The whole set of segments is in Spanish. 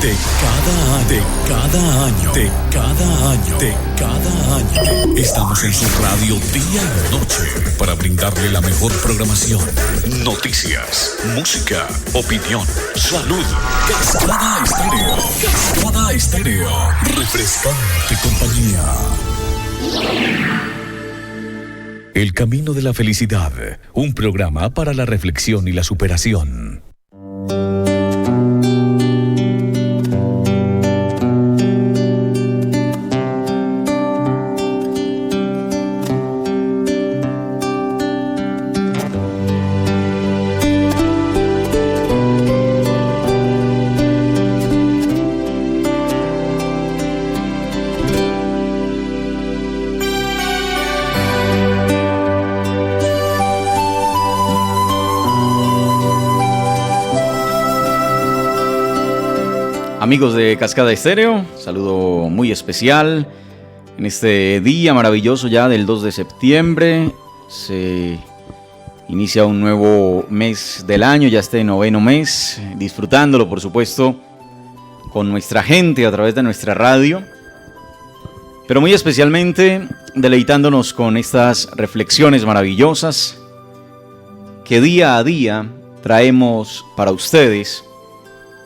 De cada año. Estamos en su radio día y noche para brindarle la mejor programación. Noticias, música, opinión, salud. Cascada Estéreo. Refrescante compañía. El camino de la felicidad. Un programa para la reflexión y la superación. Amigos de Cascada Estéreo, saludo muy especial en este día maravilloso ya del 2 de septiembre. Se inicia un nuevo mes del año, ya este noveno mes, disfrutándolo por supuesto con nuestra gente a través de nuestra radio, pero muy especialmente deleitándonos con estas reflexiones maravillosas que día a día traemos para ustedes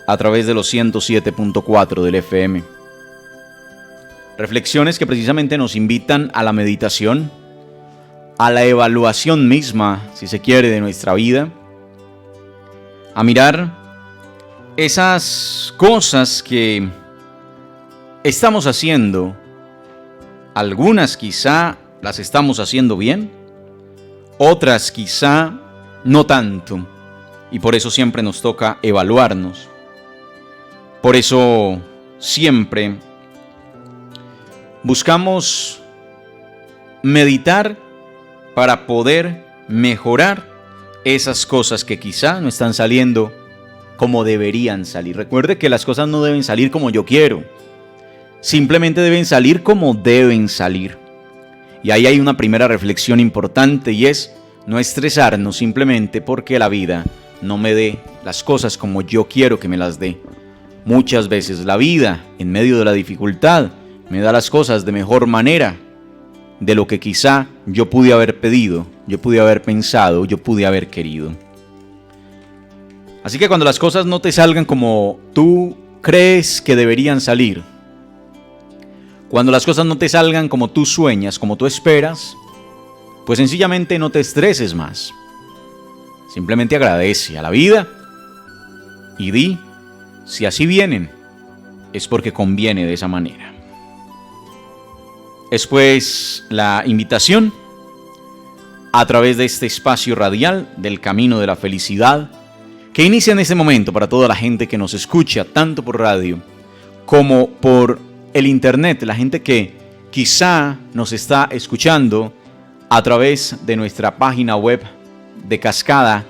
a través de los 107.4 del FM. Reflexiones que precisamente nos invitan a la meditación, a la evaluación misma, si se quiere, de nuestra vida, a mirar esas cosas que estamos haciendo. Algunas quizá las estamos haciendo bien, otras quizá no tanto, y por eso siempre nos toca evaluarnos. Por eso siempre buscamos meditar para poder mejorar esas cosas que quizá no están saliendo como deberían salir. Recuerde que las cosas no deben salir como yo quiero, simplemente deben salir como deben salir. Y ahí hay una primera reflexión importante, y es no estresarnos simplemente porque la vida no me dé las cosas como yo quiero que me las dé. Muchas veces la vida, en medio de la dificultad, me da las cosas de mejor manera de lo que quizá yo pude haber pedido, yo pude haber pensado, yo pude haber querido. Así que cuando las cosas no te salgan como tú crees que deberían salir, cuando las cosas no te salgan como tú sueñas, como tú esperas, pues sencillamente no te estreses más. Simplemente agradece a la vida y di: si así vienen, es porque conviene de esa manera. Es pues la invitación a través de este espacio radial del Camino de la Felicidad, que inicia en este momento para toda la gente que nos escucha, tanto por radio como por el internet, la gente que quizá nos está escuchando a través de nuestra página web de Cascada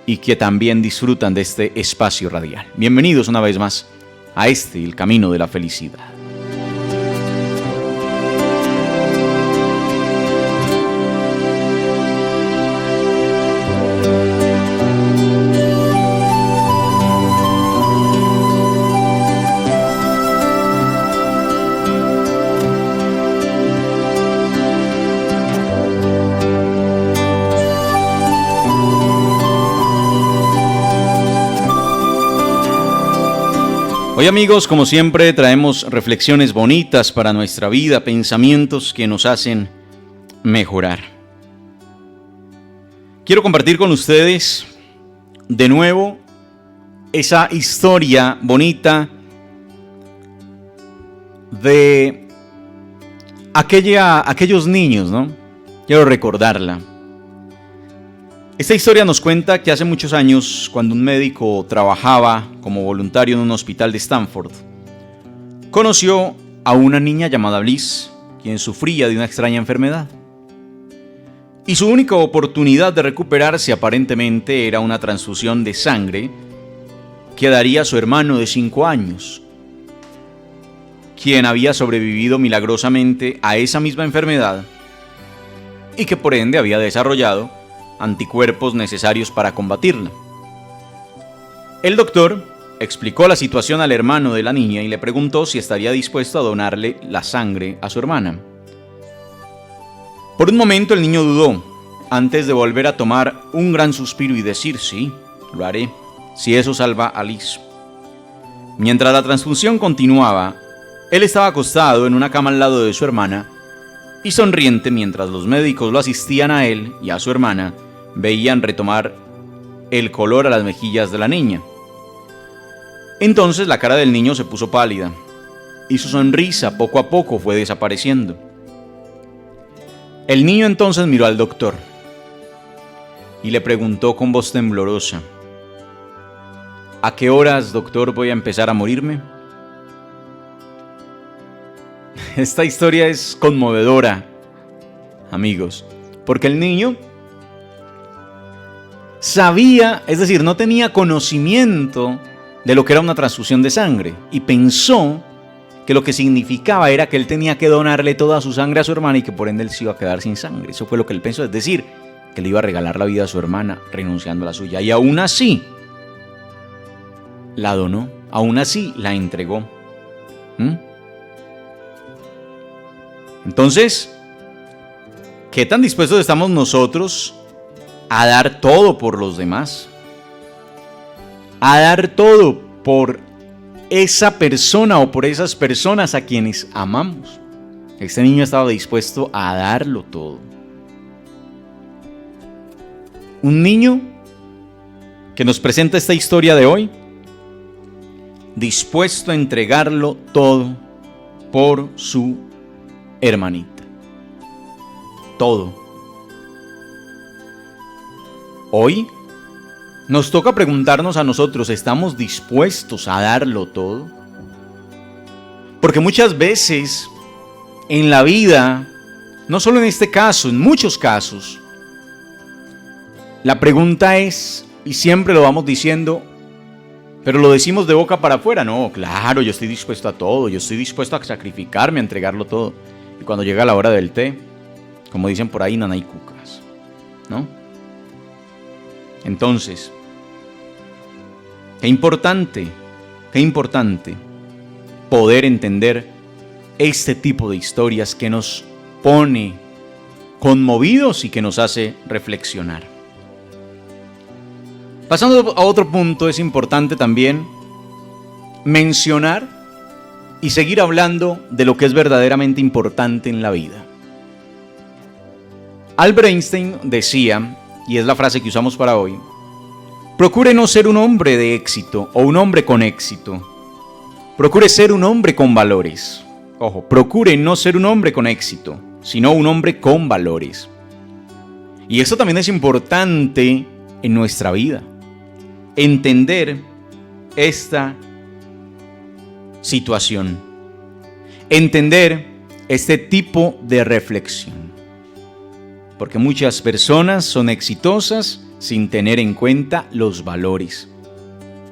y que también disfrutan de este espacio radial. Bienvenidos una vez más a el Camino de la Felicidad. Hoy, amigos, como siempre, traemos reflexiones bonitas para nuestra vida, pensamientos que nos hacen mejorar. Quiero compartir con ustedes de nuevo esa historia bonita de aquellos niños, ¿no? Quiero recordarla. Esta historia nos cuenta que hace muchos años, cuando un médico trabajaba como voluntario en un hospital de Stanford, conoció a una niña llamada Bliss, quien sufría de una extraña enfermedad. Y su única oportunidad de recuperarse aparentemente era una transfusión de sangre que daría a su hermano de 5 años, quien había sobrevivido milagrosamente a esa misma enfermedad y que por ende había desarrollado anticuerpos necesarios para combatirla. El doctor explicó la situación al hermano de la niña y le preguntó si estaría dispuesto a donarle la sangre a su hermana. Por un momento el niño dudó, antes de volver a tomar un gran suspiro y decir: sí, lo haré, si eso salva a Liz. Mientras la transfusión continuaba, él estaba acostado en una cama al lado de su hermana y sonriente mientras los médicos lo asistían a él y a su hermana, veían retomar el color a las mejillas de la niña. Entonces la cara del niño se puso pálida y su sonrisa poco a poco fue desapareciendo. El niño entonces miró al doctor y le preguntó con voz temblorosa: ¿a qué horas, doctor, voy a empezar a morirme? Esta historia es conmovedora, amigos, porque el niño sabía, es decir, no tenía conocimiento de lo que era una transfusión de sangre y pensó que lo que significaba era que él tenía que donarle toda su sangre a su hermana y que por ende él se iba a quedar sin sangre. Eso fue lo que él pensó, es decir, que le iba a regalar la vida a su hermana renunciando a la suya. Y aún así la donó, aún así la entregó. Entonces, ¿qué tan dispuestos estamos nosotros a dar todo por los demás? A dar todo por esa persona o por esas personas a quienes amamos. Este niño estaba dispuesto a darlo todo. Un niño que nos presenta esta historia de hoy, dispuesto a entregarlo todo por su hermanita. Todo. Hoy nos toca preguntarnos a nosotros: ¿estamos dispuestos a darlo todo? Porque muchas veces en la vida, no solo en este caso, en muchos casos, la pregunta es, y siempre lo vamos diciendo, pero lo decimos de boca para afuera: no, claro, yo estoy dispuesto a todo, yo estoy dispuesto a sacrificarme, a entregarlo todo. Y cuando llega la hora del té, como dicen por ahí, nanay cucas, ¿no? Entonces, qué importante poder entender este tipo de historias que nos pone conmovidos y que nos hace reflexionar. Pasando a otro punto, es importante también mencionar y seguir hablando de lo que es verdaderamente importante en la vida. Albert Einstein decía, y es la frase que usamos para hoy: procure no ser un hombre de éxito o un hombre con éxito. Procure ser un hombre con valores. Ojo, procure no ser un hombre con éxito, sino un hombre con valores. Y esto también es importante en nuestra vida. Entender esta situación. Entender este tipo de reflexión. Porque muchas personas son exitosas sin tener en cuenta los valores.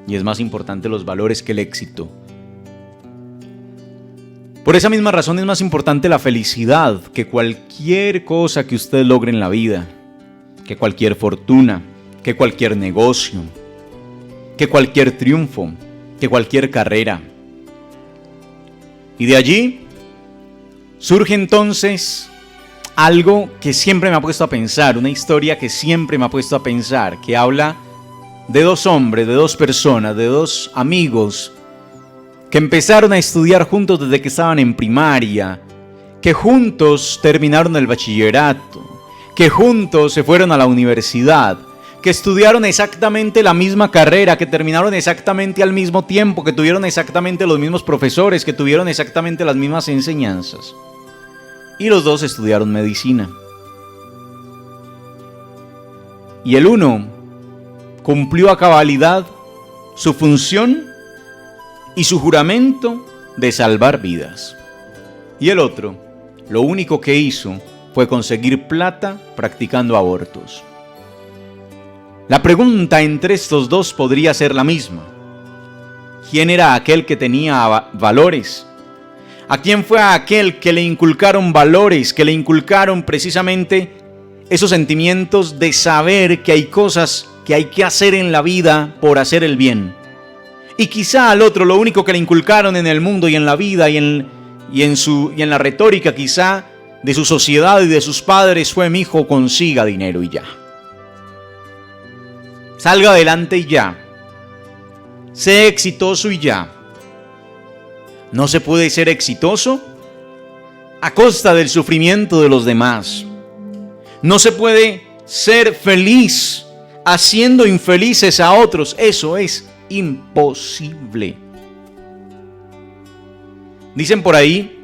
Y es más importante los valores que el éxito. Por esa misma razón es más importante la felicidad que cualquier cosa que usted logre en la vida, que cualquier fortuna, que cualquier negocio, que cualquier triunfo, que cualquier carrera. Y de allí surge entonces algo que siempre me ha puesto a pensar, una historia que siempre me ha puesto a pensar, que habla de dos hombres, de dos personas, de dos amigos que empezaron a estudiar juntos desde que estaban en primaria, que juntos terminaron el bachillerato, que juntos se fueron a la universidad, que estudiaron exactamente la misma carrera, que terminaron exactamente al mismo tiempo, que tuvieron exactamente los mismos profesores, que tuvieron exactamente las mismas enseñanzas. Y los dos estudiaron medicina. Y el uno cumplió a cabalidad su función y su juramento de salvar vidas. Y el otro, lo único que hizo fue conseguir plata practicando abortos. La pregunta entre estos dos podría ser la misma. ¿Quién era aquel que tenía valores? ¿A quién fue aquel que le inculcaron valores, que le inculcaron precisamente esos sentimientos de saber que hay cosas que hay que hacer en la vida por hacer el bien? Y quizá al otro lo único que le inculcaron en el mundo y en la vida y en la retórica quizá de su sociedad y de sus padres fue: mi hijo, consiga dinero y ya. Salga adelante y ya. Sé exitoso y ya. No se puede ser exitoso a costa del sufrimiento de los demás. No se puede ser feliz haciendo infelices a otros. Eso es imposible. Dicen por ahí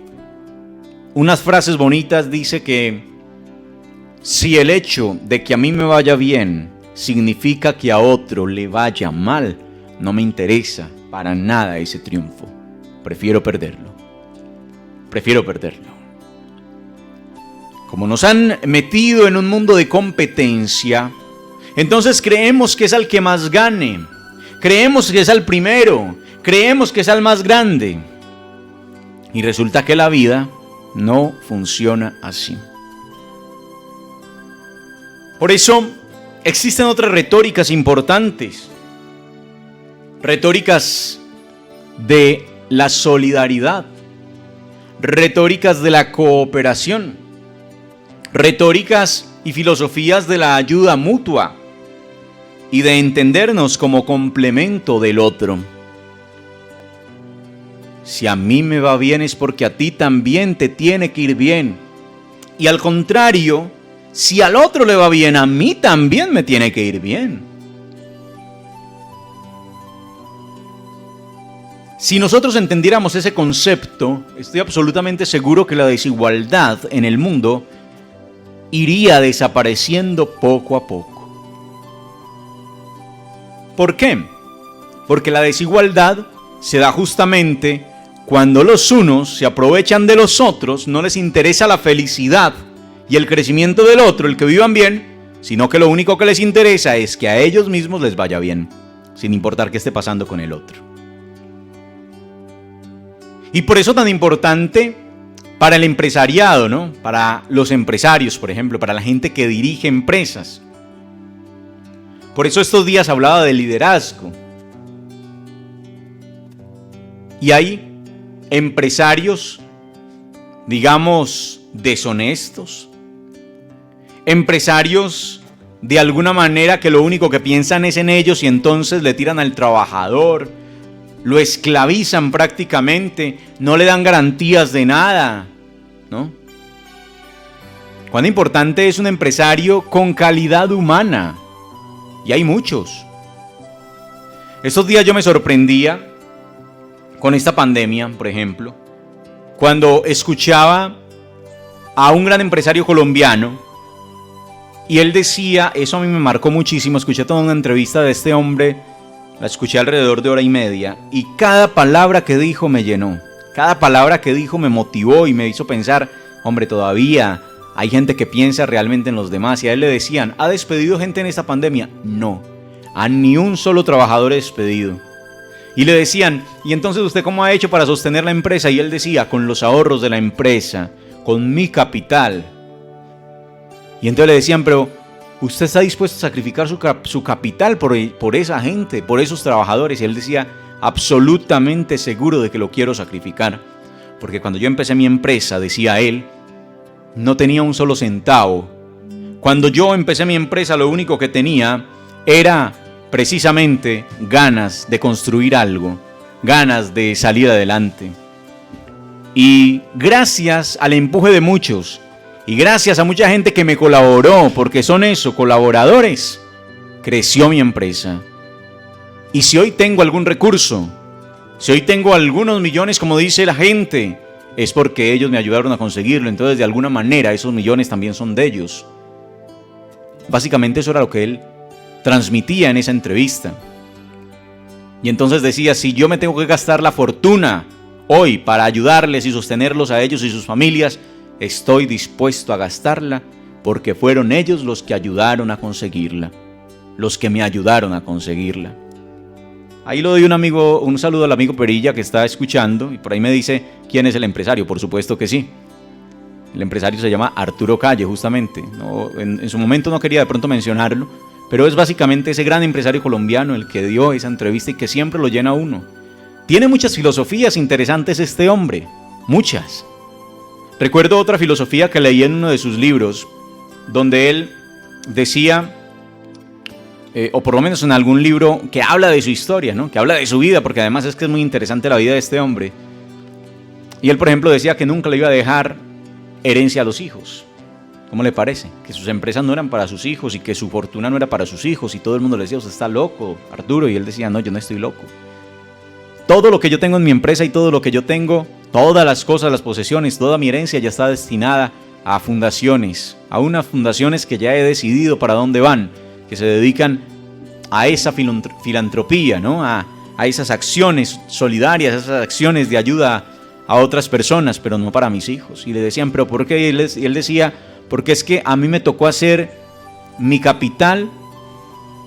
unas frases bonitas. Dice que si el hecho de que a mí me vaya bien significa que a otro le vaya mal, no me interesa para nada ese triunfo. Prefiero perderlo. Como nos han metido en un mundo de competencia, entonces creemos que es al que más gane. Creemos que es al primero. Creemos que es al más grande. Y resulta que la vida no funciona así. Por eso existen otras retóricas importantes. Retóricas de la solidaridad. Retóricas de la cooperación. Retóricas y filosofías de la ayuda mutua y de entendernos como complemento del otro. Si a mí me va bien es porque a ti también te tiene que ir bien. Y al contrario, si al otro le va bien, a mí también me tiene que ir bien. Si nosotros entendiéramos ese concepto, estoy absolutamente seguro que la desigualdad en el mundo iría desapareciendo poco a poco. ¿Por qué? Porque la desigualdad se da justamente cuando los unos se aprovechan de los otros, no les interesa la felicidad y el crecimiento del otro, el que vivan bien, sino que lo único que les interesa es que a ellos mismos les vaya bien, sin importar qué esté pasando con el otro. Y por eso tan importante para el empresariado, ¿no? Para los empresarios, por ejemplo, para la gente que dirige empresas. Por eso estos días hablaba de liderazgo. Y hay empresarios, digamos, deshonestos. Empresarios de alguna manera que lo único que piensan es en ellos y entonces le tiran al trabajador, lo esclavizan prácticamente, no le dan garantías de nada, ¿no? Cuán importante es un empresario con calidad humana. Y hay muchos. Estos días yo me sorprendía con esta pandemia, por ejemplo, cuando escuchaba a un gran empresario colombiano y él decía, eso a mí me marcó muchísimo, escuché toda una entrevista de este hombre, la escuché alrededor de 1:30 y cada palabra que dijo me llenó, cada palabra que dijo me motivó y me hizo pensar, hombre, todavía hay gente que piensa realmente en los demás. Y a él le decían, ¿ha despedido gente en esta pandemia? No, a ni un solo trabajador despedido. Y le decían, ¿y entonces usted cómo ha hecho para sostener la empresa? Y él decía, con los ahorros de la empresa, con mi capital. Y entonces le decían, pero ¿usted está dispuesto a sacrificar su capital por esa gente, por esos trabajadores? Y él decía, absolutamente seguro de que lo quiero sacrificar. Porque cuando yo empecé mi empresa, decía él, no tenía un solo centavo. Cuando yo empecé mi empresa, lo único que tenía era precisamente ganas de construir algo, ganas de salir adelante. Y gracias al empuje de muchos, y gracias a mucha gente que me colaboró, porque son eso, colaboradores, creció mi empresa. Y si hoy tengo algún recurso, si hoy tengo algunos millones, como dice la gente, es porque ellos me ayudaron a conseguirlo. Entonces, de alguna manera, esos millones también son de ellos. Básicamente eso era lo que él transmitía en esa entrevista. Y entonces decía, si yo me tengo que gastar la fortuna hoy para ayudarles y sostenerlos a ellos y sus familias, estoy dispuesto a gastarla porque fueron ellos los que ayudaron a conseguirla, los que me ayudaron a conseguirla. Ahí lo doy un saludo al amigo Perilla que está escuchando y por ahí me dice quién es el empresario. Por supuesto que sí. El empresario se llama Arturo Calle, justamente. No, en su momento no quería de pronto mencionarlo, pero es básicamente ese gran empresario colombiano el que dio esa entrevista y que siempre lo llena a uno. Tiene muchas filosofías interesantes este hombre, muchas. Recuerdo otra filosofía que leí en uno de sus libros, donde él decía, o por lo menos en algún libro que habla de su historia, ¿no? Que habla de su vida, porque además es que es muy interesante la vida de este hombre. Y él, por ejemplo, decía que nunca le iba a dejar herencia a los hijos. ¿Cómo le parece? Que sus empresas no eran para sus hijos y que su fortuna no era para sus hijos, y todo el mundo le decía, usted está loco, Arturo, y él decía, no, yo no estoy loco. Todo lo que yo tengo en mi empresa y todo lo que yo tengo, todas las cosas, las posesiones, toda mi herencia ya está destinada a fundaciones, a unas fundaciones que ya he decidido para dónde van, que se dedican a esa filantropía, ¿no? A esas acciones solidarias, a esas acciones de ayuda a otras personas, pero no para mis hijos. Y le decían, ¿pero por qué? Y él decía, porque es que a mí me tocó hacer mi capital,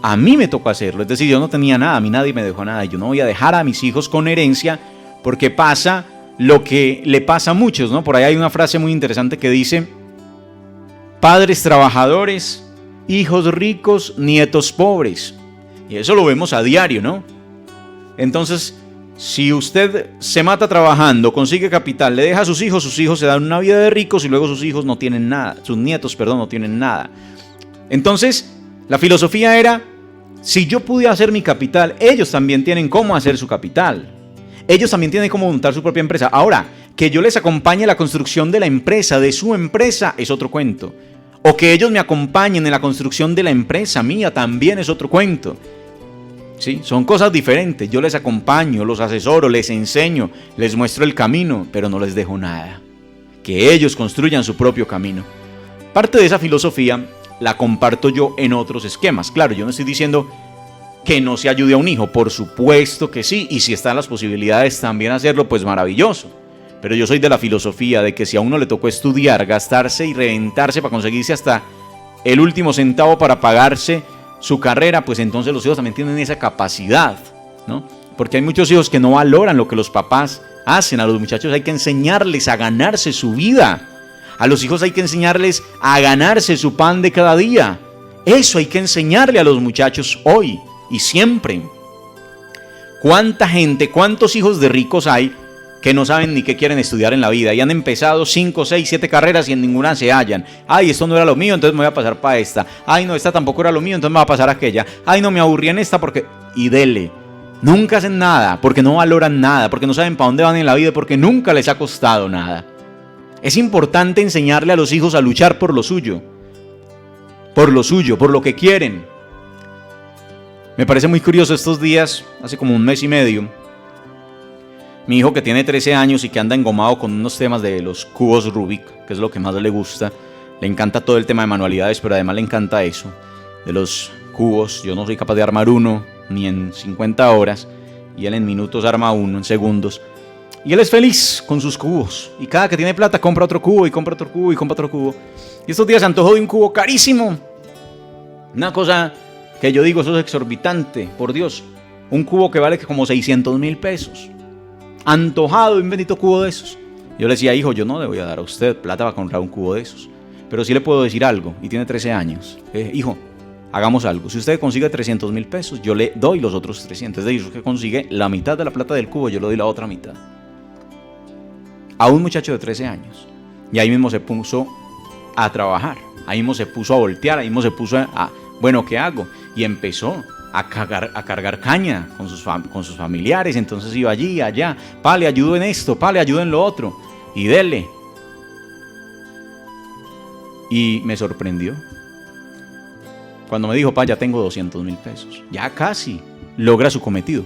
a mí me tocó hacerlo. Es decir, yo no tenía nada, a mí nadie me dejó nada. Y yo no voy a dejar a mis hijos con herencia, porque pasa lo que le pasa a muchos, ¿no? Por ahí hay una frase muy interesante que dice, padres trabajadores, hijos ricos, nietos pobres. Y eso lo vemos a diario, ¿no? Entonces, si usted se mata trabajando, consigue capital, le deja a sus hijos se dan una vida de ricos y luego sus hijos no tienen nada, sus nietos, perdón, no tienen nada. Entonces, la filosofía era, si yo pude hacer mi capital, ellos también tienen cómo hacer su capital. Ellos también tienen cómo montar su propia empresa. Ahora, que yo les acompañe en la construcción de la empresa, de su empresa, es otro cuento. O que ellos me acompañen en la construcción de la empresa mía, también es otro cuento. ¿Sí? Son cosas diferentes. Yo les acompaño, los asesoro, les enseño, les muestro el camino, pero no les dejo nada. Que ellos construyan su propio camino. Parte de esa filosofía la comparto yo en otros esquemas. Claro, yo no estoy diciendo que no se ayude a un hijo, por supuesto que sí, y si están las posibilidades también hacerlo, pues maravilloso. Pero yo soy de la filosofía de que si a uno le tocó estudiar, gastarse y reventarse para conseguirse hasta el último centavo para pagarse su carrera, pues entonces los hijos también tienen esa capacidad, ¿no? Porque hay muchos hijos que no valoran lo que los papás hacen. A los muchachos hay que enseñarles a ganarse su vida. A los hijos hay que enseñarles a ganarse su pan de cada día. Eso hay que enseñarle a los muchachos hoy y siempre. ¿Cuánta gente, cuántos hijos de ricos hay que no saben ni qué quieren estudiar en la vida y han empezado 5, 6, 7 carreras y en ninguna se hallan? Ay, esto no era lo mío, entonces me voy a pasar para esta. Ay, no, esta tampoco era lo mío, entonces me voy a pasar a aquella. Ay, no, me aburrí en esta porque... Y dele. Nunca hacen nada, porque no valoran nada, porque no saben para dónde van en la vida, porque nunca les ha costado nada. Es importante enseñarle a los hijos a luchar por lo suyo, por lo que quieren. Me parece muy curioso estos días, hace como un mes y medio, mi hijo que tiene 13 años y que anda engomado con unos temas de los cubos Rubik, que es lo que más le gusta. Le encanta todo el tema de manualidades, pero además le encanta eso, de los cubos. Yo no soy capaz de armar uno, ni en 50 horas, y él en minutos arma uno, en segundos. Y él es feliz con sus cubos, y cada que tiene plata compra otro cubo, y compra otro cubo, y compra otro cubo. Y estos días se antojó de un cubo carísimo. Una cosa que yo digo, eso es exorbitante, por Dios. Un cubo que vale como 600,000 pesos. Antojado de un bendito cubo de esos. Yo le decía, hijo, yo no le voy a dar a usted plata para comprar un cubo de esos, pero sí le puedo decir algo, y tiene 13 años. Hijo, hagamos algo. Si usted consigue 300,000 pesos, yo le doy los otros 300. Es decir, si usted consigue la mitad de la plata del cubo, yo le doy la otra mitad. A un muchacho de 13 años. Y ahí mismo se puso a trabajar. Ahí mismo se puso a voltear. Ahí mismo se puso a bueno, ¿qué hago? Y empezó a cargar caña con sus familiares. Entonces iba allí, allá. Pa, le ayudo en esto, pa, le ayudo en lo otro. Y dele. Y me sorprendió cuando me dijo, pa, ya tengo 200,000 pesos. Ya casi logra su cometido.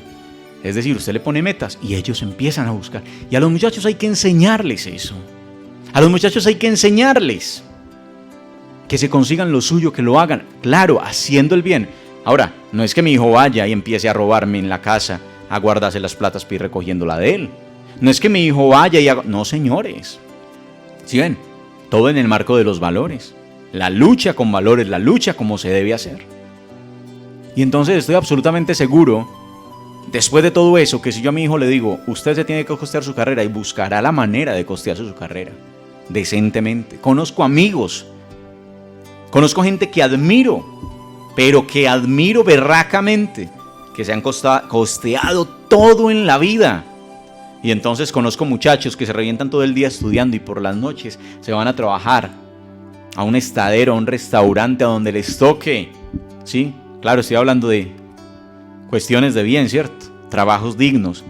Es decir, usted le pone metas y ellos empiezan a buscar. Y a los muchachos hay que enseñarles eso. A los muchachos hay que enseñarles que se consigan lo suyo, que lo hagan. Claro, haciendo el bien. Ahora, no es que mi hijo vaya y empiece a robarme en la casa, a guardarse las platas para ir recogiéndola de él. No es que mi hijo vaya y haga... No, señores. ¿Sí ven? Todo en el marco de los valores. La lucha con valores, la lucha como se debe hacer. Y entonces estoy absolutamente seguro, después de todo eso, que si yo a mi hijo le digo, usted se tiene que costear su carrera, y buscará la manera de costearse su carrera, decentemente. Conozco amigos, conozco gente que admiro, pero que admiro berracamente, que se han costeado todo en la vida. Y entonces conozco muchachos que se revientan todo el día estudiando y por las noches se van a trabajar a un estadero, a un restaurante, a donde les toque. Sí, claro, estoy hablando de cuestiones de bien, ¿cierto? Trabajos dignos.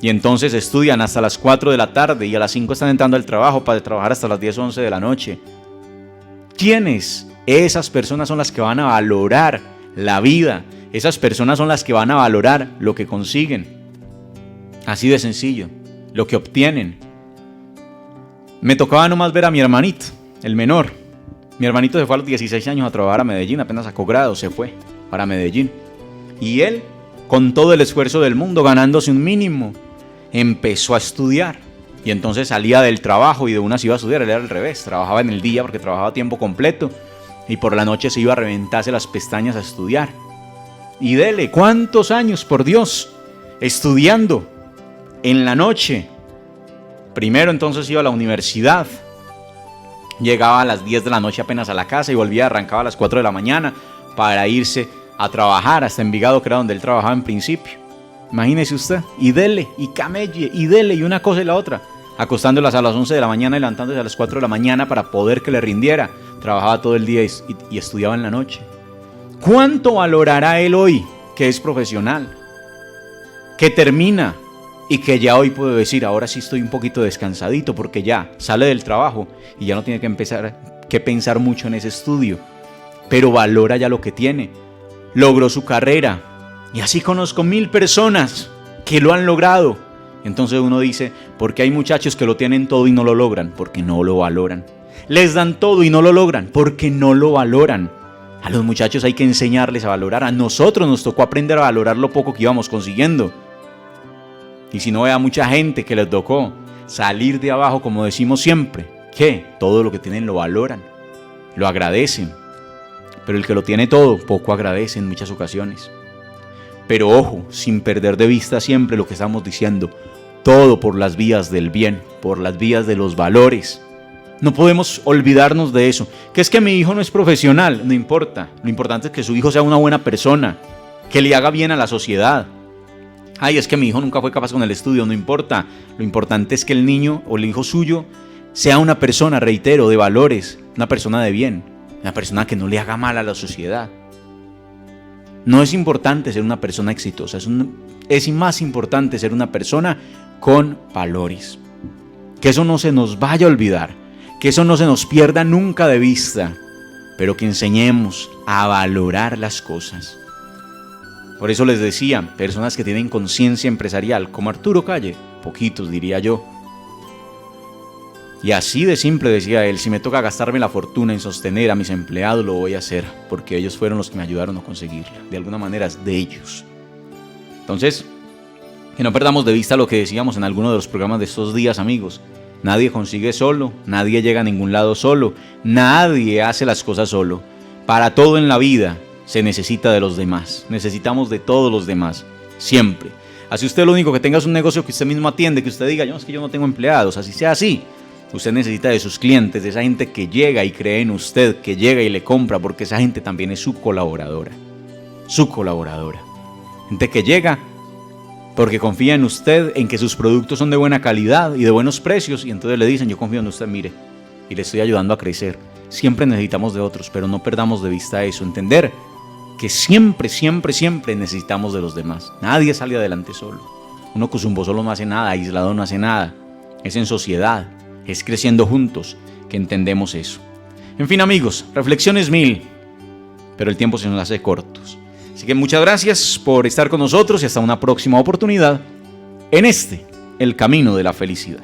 Y entonces estudian hasta las 4 de la tarde y a las 5 están entrando al trabajo para trabajar hasta las 10 o 11 de la noche. ¿Quiénes? Esas personas son las que van a valorar la vida. Esas personas son las que van a valorar lo que consiguen. Así de sencillo, lo que obtienen. Me tocaba nomás ver a mi hermanito, el menor. Mi hermanito se fue a los 16 años a trabajar a Medellín, apenas sacó grado, se fue para Medellín. Y él, con todo el esfuerzo del mundo, ganándose un mínimo, empezó a estudiar. Y entonces salía del trabajo y de una se iba a estudiar, él era al revés, trabajaba en el día porque trabajaba a tiempo completo y por la noche se iba a reventarse las pestañas a estudiar. Y dele, ¿cuántos años, por Dios? Estudiando en la noche. Primero entonces iba a la universidad, llegaba a las 10 de la noche apenas a la casa y volvía, arrancaba a las 4 de la mañana para irse a trabajar hasta Envigado, que era donde él trabajaba en principio. Imagínese usted, y dele, y camelle, y dele, y una cosa y la otra, acostándolas a las 11 de la mañana y levantándose a las 4 de la mañana para poder que le rindiera. Trabajaba todo el día y estudiaba en la noche. ¿Cuánto valorará él hoy que es profesional, que termina y que ya hoy puedo decir, ahora sí estoy un poquito descansadito porque ya sale del trabajo y ya no tiene que pensar mucho en ese estudio, pero valora ya lo que tiene? Logró su carrera y así conozco 1000 personas que lo han logrado. Entonces uno dice, ¿por qué hay muchachos que lo tienen todo y no lo logran? Porque no lo valoran. Les dan todo y no lo logran porque no lo valoran. A los muchachos hay que enseñarles a valorar. A nosotros nos tocó aprender a valorar lo poco que íbamos consiguiendo. Y si no, vea mucha gente que les tocó salir de abajo, como decimos siempre, que todo lo que tienen lo valoran, lo agradecen. Pero el que lo tiene todo, poco agradece en muchas ocasiones. Pero ojo, sin perder de vista siempre lo que estamos diciendo, todo por las vías del bien, por las vías de los valores. No podemos olvidarnos de eso. Que es que mi hijo no es profesional, no importa. Lo importante es que su hijo sea una buena persona, que le haga bien a la sociedad. Ay, es que mi hijo nunca fue capaz con el estudio, no importa. Lo importante es que el niño o el hijo suyo sea una persona, reitero, de valores, una persona de bien, una persona que no le haga mal a la sociedad. No es importante ser una persona exitosa, es más importante ser una persona con valores. Que eso no se nos vaya a olvidar, que eso no se nos pierda nunca de vista, pero que enseñemos a valorar las cosas. Por eso les decía, personas que tienen conciencia empresarial, como Arturo Calle, poquitos diría yo. Y así de simple decía él, si me toca gastarme la fortuna en sostener a mis empleados, lo voy a hacer, porque ellos fueron los que me ayudaron a conseguirla. De alguna manera es de ellos. Entonces, que no perdamos de vista lo que decíamos en alguno de los programas de estos días, amigos. Nadie consigue solo, nadie llega a ningún lado solo, nadie hace las cosas solo. Para todo en la vida se necesita de los demás, necesitamos de todos los demás, siempre. Así usted lo único que tenga es un negocio que usted mismo atiende, que usted diga, es que yo no tengo empleados, así sea así. Usted necesita de sus clientes, de esa gente que llega y cree en usted, que llega y le compra, porque esa gente también es su colaboradora. Su colaboradora. Gente que llega porque confía en usted, en que sus productos son de buena calidad y de buenos precios, y entonces le dicen, yo confío en usted, mire, y le estoy ayudando a crecer. Siempre necesitamos de otros, pero no perdamos de vista eso, entender que siempre, siempre, siempre necesitamos de los demás. Nadie sale adelante solo. Uno Cuzumbo solo no hace nada, aislado no hace nada. Es en sociedad, es creciendo juntos que entendemos eso. En fin, amigos, reflexiones 1000, pero el tiempo se nos hace cortos. Así que muchas gracias por estar con nosotros y hasta una próxima oportunidad en el camino de la felicidad.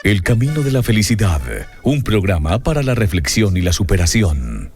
El camino de la felicidad, un programa para la reflexión y la superación.